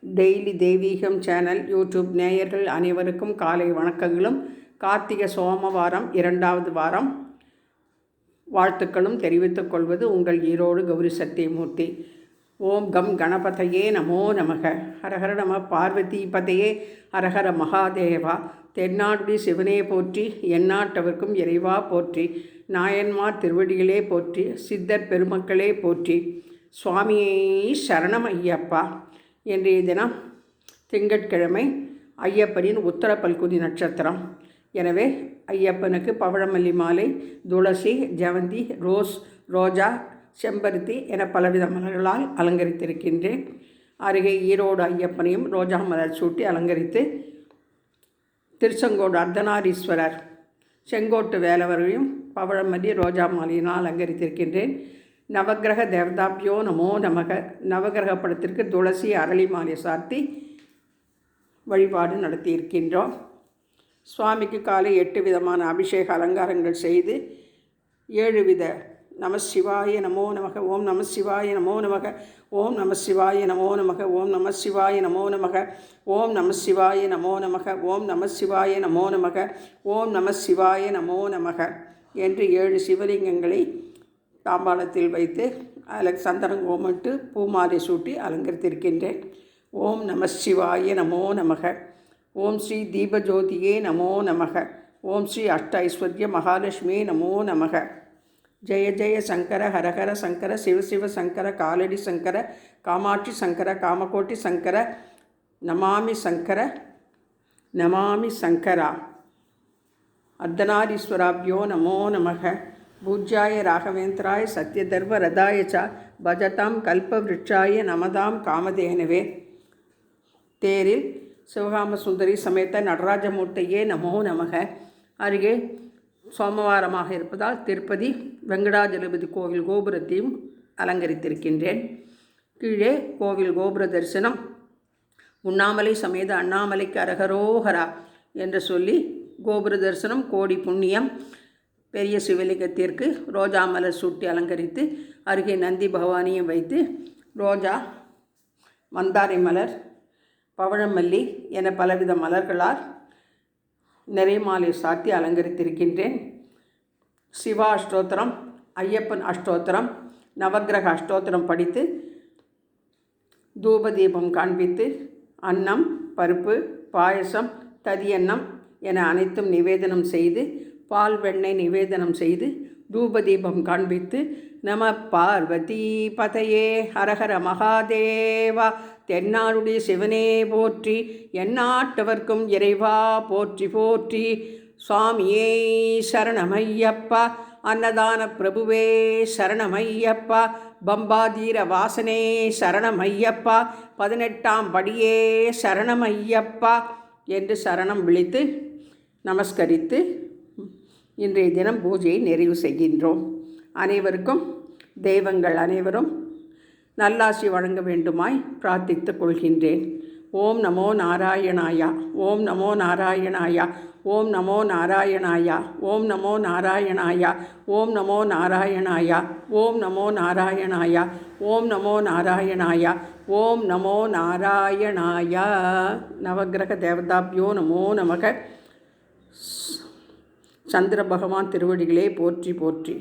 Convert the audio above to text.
Daily தெய்வீகம் channel YouTube நேயர்கள் அனைவருக்கும் காலை வணக்கங்களும் கார்த்திகை சோமவாரம் 2வது வாரம் வாழ்த்துக்களும் தெரிவித்துக் கொள்வது உங்கள் ஈரோடு கௌரி சத்தியமூர்த்தி. ஓம் கம் கணபதையே நமோ நமக. ஹரஹர நம பார்வதி பதையே ஹரஹர மகாதேவா. தென்னாடுடி சிவனே போற்றி, எந்நாட்டவர்க்கும் இறைவா போற்றி, நாயன்மார் திருவடிகளே போற்றி, சித்தர் பெருமக்களே போற்றி, சுவாமியே சரணம் ஐயப்பா. இன்றைய தினம் திங்கட்கிழமை, ஐயப்பனின் உத்தர பல்குனி நட்சத்திரம். எனவே ஐயப்பனுக்கு பவழமல்லி மாலை, துளசி, ஜவந்தி, ரோஸ், ரோஜா, செம்பருத்தி என பலவித மலர்களால் அலங்கரித்திருக்கின்றேன். அருகே ஈரோடு ஐயப்பனையும் ரோஜா மலர் சூட்டி அலங்கரித்து, திருச்செங்கோடு அர்த்தநாரீஸ்வரர், செங்கோட்டு வேலவர்களையும் பவழமல்லி ரோஜா மாலையினால் அலங்கரித்திருக்கின்றேன். நவகிரக தேவதாபியோ நமோ நமக. நவகிரக படத்திற்கு துளசி, அரளி மாலை சார்த்தி வழிபாடு நடத்தியிருக்கின்றோம். சுவாமிக்கு காலை 8 விதமான அபிஷேக அலங்காரங்கள் செய்து 7 வித நம சிவாய நமோ நமக, ஓம் நம சிவாய நமோ நமக, ஓம் நம சிவாய நமோ நமக, ஓம் நம சிவாய நமோ நமக, ஓம் நம சிவாய நமோ நமக, ஓம் நம சிவாய நமோ நமக, ஓம் நம சிவாய நமோ நமக என்று 7 சிவலிங்கங்களை தாம்பாளத்தில் வைத்து அதில் சந்தனம் கோமிட்டு பூமாலை சூட்டி அலங்கரித்திருக்கின்றேன். ஓம் நம சிவாய நமோ நமக. ஓம் ஸ்ரீ தீபஜோதியே நமோ நமக. ஓம் ஸ்ரீ அஷ்ட ஐஸ்வர்ய மகாலட்சுமி நமோ நமக. ஜெய ஜெய சங்கர, ஹரஹர சங்கர, சிவசிவ சங்கர, காலடி சங்கர, காமாட்சி சங்கர, காமகோட்டி சங்கர, நமாமி சங்கர, நமாமி சங்கரா. அர்த்தநாரீஸ்வராபியோ நமோ நமக. பூஜ்யாய ராகவேந்திராய சத்யதர்ம ரதாய ச பஜதாம் கல்பவ்ருட்சாய நமதாம் காமதேனவே. தேரில் சிவகாம சுந்தரி சமேத நடராஜமூர்த்தியே நமோ நமக. அருகே சோமவாரமாக இருப்பதால் திருப்பதி வெங்கடாஜலபதி கோவில் கோபுரத்தையும் அலங்கரித்திருக்கின்றேன். கீழே கோவில் கோபுர தரிசனம். உண்ணாமலை சமேத அண்ணாமலைக்கு அரகரோஹரா என்று சொல்லி கோபுர தரிசனம் கோடி புண்ணியம். பெரிய சிவலிங்கத்திற்கு ரோஜா மலர் சூட்டி அலங்கரித்து அருகே நந்தி பகவானியும் வைத்து ரோஜா, மந்தாரை மலர், பவழமல்லி என பலவித மலர்களால் நிறைய மாலை சாத்தி அலங்கரித்திருக்கின்றேன். சிவா அஷ்டோத்திரம், ஐயப்பன் அஷ்டோத்திரம், நவகிரக அஷ்டோத்திரம் படித்து தூபதீபம் காண்பித்து அன்னம், பருப்பு, பாயசம், ததியன்னம் என அனைத்தும் நிவேதனம் செய்து பால் வெண்ணெய் நிவேதனம் செய்து தூபதீபம் காண்பித்து நம பார்வதி பதையே ஹரஹர மகாதேவா. தென்னாடுடைய சிவனே போற்றி, எந்நாட்டவர்க்கும் இறைவா போற்றி போற்றி, சுவாமியே சரணமையப்பா. அன்னதான பிரபுவே சரணமையப்பா. பம்பாதீர வாசனே சரணமையப்பா. 18ஆம் படியே சரணமையப்பா என்று சரணம் விழித்து நமஸ்கரித்து இன்றைய தினம் பூஜையை நிறைவு செய்கின்றோம். அனைவருக்கும் தெய்வங்கள் அனைவரும் நல்லாசி வழங்க வேண்டுமாய் பிரார்த்தித்துக் கொள்கின்றேன். ஓம் நமோ நாராயணாயா, ஓம் நமோ நாராயணாயா, ஓம் நமோ நாராயணாயா, ஓம் நமோ நாராயணாயா, ஓம் நமோ நாராயணாயா, ஓம் நமோ நாராயணாயா, ஓம் நமோ நாராயணாயா, ஓம் நமோ நாராயணாயா. நவகிரக தேவதாபியோ நமோ நமக. சந்திர பகவான் திருவடிகளே போற்றி போற்றி.